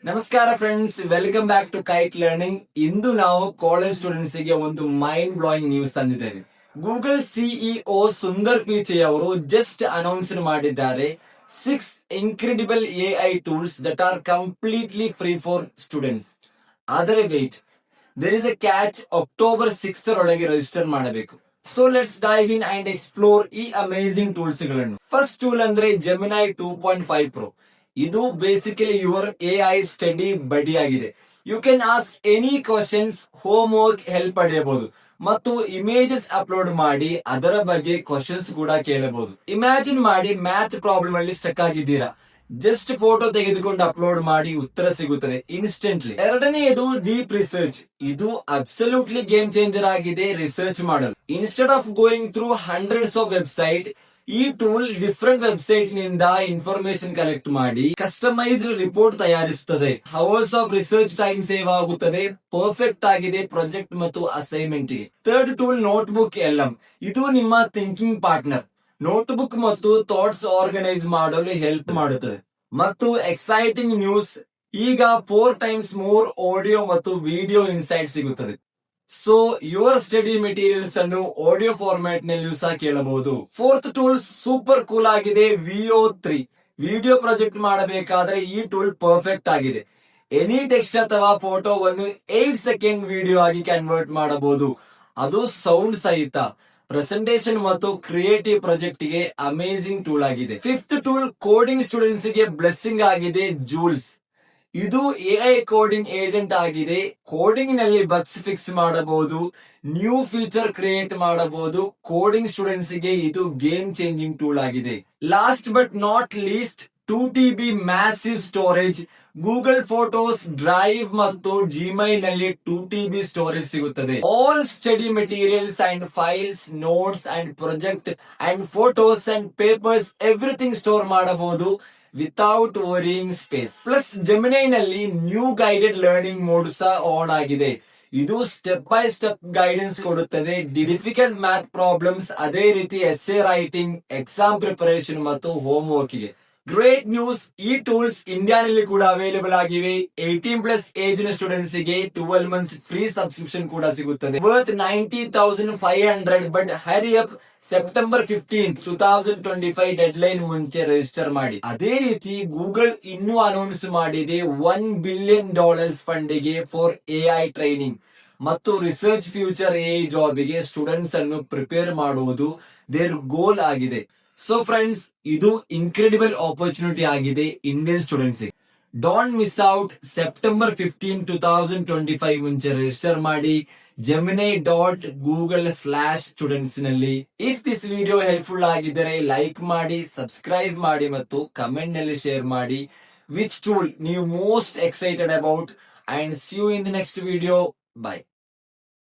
ನಮಸ್ಕಾರ friends, welcome back to kite learning. ಇಂದು ನಾವು ಕಾಲೇಜ್ ಸ್ಟೂಡೆಂಟ್ಸ್ ಗೆ ಒಂದು ಮೈಂಡ್ ಬ್ಲೋಯಿಂಗ್ ನ್ಯೂಸ್ ತಂದಿದ್ದೇವೆ. ಗೂಗಲ್ ಸಿಇಒ ಸುಂದರ್ ಪಿಚೈ ಅವರು ಜಸ್ಟ್ ಅನೌನ್ಸ್ ಮಾಡಿದ್ದಾರೆ 6 incredible AI tools that are completely free for students. ಆದರೆ wait, there is a catch. October 6 ಒಳಗೆ ರಿಜಿಸ್ಟರ್ ಮಾಡಬೇಕು. So let's dive in and explore ಈ amazing tools ಗಳನ್ನು. First tool ಅಂದ್ರೆ Gemini 2.5 Pro. ಇದು basically your AI study buddy ಆಗಿದೆ. You can ask any questions, home work help ಪಡೆಯಬಹುದು ಮತ್ತು images upload ಮಾಡಿ ಅದರ ಬಗ್ಗೆ ಕ್ವಶನ್ಸ್ ಕೂಡ ಕೇಳಬಹುದು. ಇಮ್ಯಾಜಿನ್ ಮಾಡಿ, ಮ್ಯಾಥ್ ಪ್ರಾಬ್ಲಮ್ ಅಲ್ಲಿ ಸ್ಟಕ್ ಆಗಿದ್ದೀರಾ, ಜಸ್ಟ್ ಫೋಟೋ ತೆಗೆದುಕೊಂಡು ಅಪ್ಲೋಡ್ ಮಾಡಿ ಉತ್ತರ ಸಿಗುತ್ತದೆ ಇನ್ಸ್ಟೆಂಟ್ಲಿ. ಎರಡನೆಯದು ಡೀಪ್ ರಿಸರ್ಚ್. ಇದು ಅಬ್ಸಲ್ಯೂಟ್ಲಿ ಗೇಮ್ ಚೇಂಜರ್ ಆಗಿದೆ ರಿಸರ್ಚ್ ಮಾಡಲು. Instead of going through hundreds of website, ಈ ಟೂಲ್ ಡಿಫರೆಂಟ್ ವೆಬ್ಸೈಟ್ ನಿಂದ ಇನ್ಫಾರ್ಮೇಶನ್ ಕಲೆಕ್ಟ್ ಮಾಡಿ ಕಸ್ಟಮೈಸ್ಡ್ ರಿಪೋರ್ಟ್ ತಯಾರಿಸುತ್ತದೆ. Hours of research time save ಆಗುತ್ತದೆ. ಪರ್ಫೆಕ್ಟ್ ಆಗಿದೆ ಪ್ರಾಜೆಕ್ಟ್ ಮತ್ತು ಅಸೈನ್ಮೆಂಟ್ ಗೆ. Third tool notebook LM. ಇದು ನಿಮ್ಮ ಥಿಂಕಿಂಗ್ ಪಾರ್ಟ್ನರ್. ನೋಟ್ಬುಕ್ ಮತ್ತು ಥಾಟ್ಸ್ ಆರ್ಗನೈಸ್ ಮಾಡಲು ಹೆಲ್ಪ್ ಮಾಡುತ್ತದೆ. ಮತ್ತು ಎಕ್ಸೈಟಿಂಗ್ ನ್ಯೂಸ್, ಈಗ 4 times ಮೋರ್ ಆಡಿಯೋ ಮತ್ತು ವಿಡಿಯೋ ಇನ್ಸೈಟ್ ಸಿಗುತ್ತದೆ. ಸೊ ಯುವರ್ ಸ್ಟಡಿ ಮೆಟೀರಿಯಲ್ಸ್ ಅನ್ನು ಆಡಿಯೋ ಫಾರ್ಮ್ಯಾಟ್ ನಲ್ಲಿ ಸಹ ಕೇಳಬಹುದು. ಫೋರ್ತ್ ಟೂಲ್ ಸೂಪರ್ ಕೂಲ್ ಆಗಿದೆ, VO3. ವಿಡಿಯೋ ಪ್ರಾಜೆಕ್ಟ್ ಮಾಡಬೇಕಾದ್ರೆ ಈ ಟೂಲ್ ಪರ್ಫೆಕ್ಟ್ ಆಗಿದೆ. ಎನಿ ಟೆಕ್ಸ್ಟ್ ಅಥವಾ ಫೋಟೋವನ್ನು 8 ಸೆಕೆಂಡ್ ವಿಡಿಯೋ ಆಗಿ ಕನ್ವರ್ಟ್ ಮಾಡಬಹುದು, ಅದು ಸೌಂಡ್ ಸಹಿತ. ಪ್ರೆಸೆಂಟೇಶನ್ ಮತ್ತು ಕ್ರಿಯೇಟಿವ್ ಪ್ರಾಜೆಕ್ಟ್ ಗೆ ಅಮೇಸಿಂಗ್ ಟೂಲ್ ಆಗಿದೆ. ಫಿಫ್ತ್ ಟೂಲ್ ಕೋಡಿಂಗ್ ಸ್ಟೂಡೆಂಟ್ಸ್ ಗೆ ಬ್ಲೆಸ್ಸಿಂಗ್ ಆಗಿದೆ, ಜೂಲ್ಸ್. ಇದು ಎಐ ಕೋಡಿಂಗ್ ಏಜೆಂಟ್ ಆಗಿದೆ. ಕೋಡಿಂಗ್ ನಲ್ಲಿ ಬಗ್ಸ್ ಫಿಕ್ಸ್ ಮಾಡಬಹುದು, ನ್ಯೂ ಫೀಚರ್ ಕ್ರಿಯೇಟ್ ಮಾಡಬಹುದು. ಕೋಡಿಂಗ್ ಸ್ಟೂಡೆಂಟ್ಸ್ ಗೆ ಇದು ಗೇಮ್ ಚೇಂಜಿಂಗ್ ಟೂಲ್ ಆಗಿದೆ. Last but not least, 2 TB massive storage. Google photos, drive ಮತ್ತು ಜಿಮೇಲ್ ನಲ್ಲಿ 2 TB ಸ್ಟೋರೇಜ್ ಸಿಗುತ್ತದೆ. All study materials and files, notes and project and photos and papers, everything store ಮಾಡಬಹುದು without varying space. Plus ಜೆಮಿನೈ ನಲ್ಲಿ new guided learning mode ಸಹ on ಆಗಿದೆ. ಇದು step by step guidance ಕೊಡುತ್ತದೆ. Difficult math problems, ಅದೇ ರೀತಿ essay writing, exam preparation ಮತ್ತು home work ಗೆ. ಗ್ರೇಟ್ ನ್ಯೂಸ್, ಈ ಟೂಲ್ಸ್ ಇಂಡಿಯಾನಲ್ಲಿ ಕೂಡ ಅವೈಲೇಬಲ್ ಆಗಿವೆ. 18+ ಏಜ್ ನ ಸ್ಟೂಡೆಂಟ್ಸ್ ಗೆ 12 months ಫ್ರೀ ಸಬ್ಸ್ಕ್ರಿಪ್ಷನ್ ಕೂಡ ಸಿಗುತ್ತದೆ. Worth 90,500. But hurry up, September 15, 2025 dead line ಮುಂಚೆ ರಿಜಿಸ್ಟರ್ ಮಾಡಿ. ಅದೇ ರೀತಿ ಗೂಗಲ್ ಇನ್ನೂ ಅನೌನ್ಸ್ ಮಾಡಿದೆ $1 billion ಫಂಡ್ ಗೆ ಫಾರ್ ಎಐ ಟ್ರೈನಿಂಗ್ ಮತ್ತು ರಿಸರ್ಚ್ ಫ್ಯೂಚರ್ ಎಐ ಜಾಬ್ ಗೆ ಸ್ಟೂಡೆಂಟ್ಸ್ ಅನ್ನು ಪ್ರಿಪೇರ್ ಮಾಡುವುದು ದೇರ್ ಗೋಲ್ ಆಗಿದೆ. ಸೊ ಫ್ರೆಂಡ್ಸ್, ಇದು ಇನ್ಕ್ರೆಡಿಬಲ್ ಆಪರ್ಚುನಿಟಿ ಆಗಿದೆ Indian students. Don't miss out. September 15, 2025 ಮುಂಚೆ ರಿಜಿಸ್ಟರ್ ಮಾಡಿ gemini.google/students ನಲ್ಲಿ. ಇಫ್ ದಿಸ್ ವಿಡಿಯೋ ಹೆಲ್ಪ್ಫುಲ್ ಆಗಿದ್ದರೆ ಲೈಕ್ ಮಾಡಿ, ಸಬ್ಸ್ಕ್ರೈಬ್ ಮಾಡಿ ಮತ್ತು ಕಮೆಂಟ್ ನಲ್ಲಿ ಶೇರ್ ಮಾಡಿ ವಿಚ್ ಟೂಲ್ ನೀವು most excited about. And see you in the next video. By.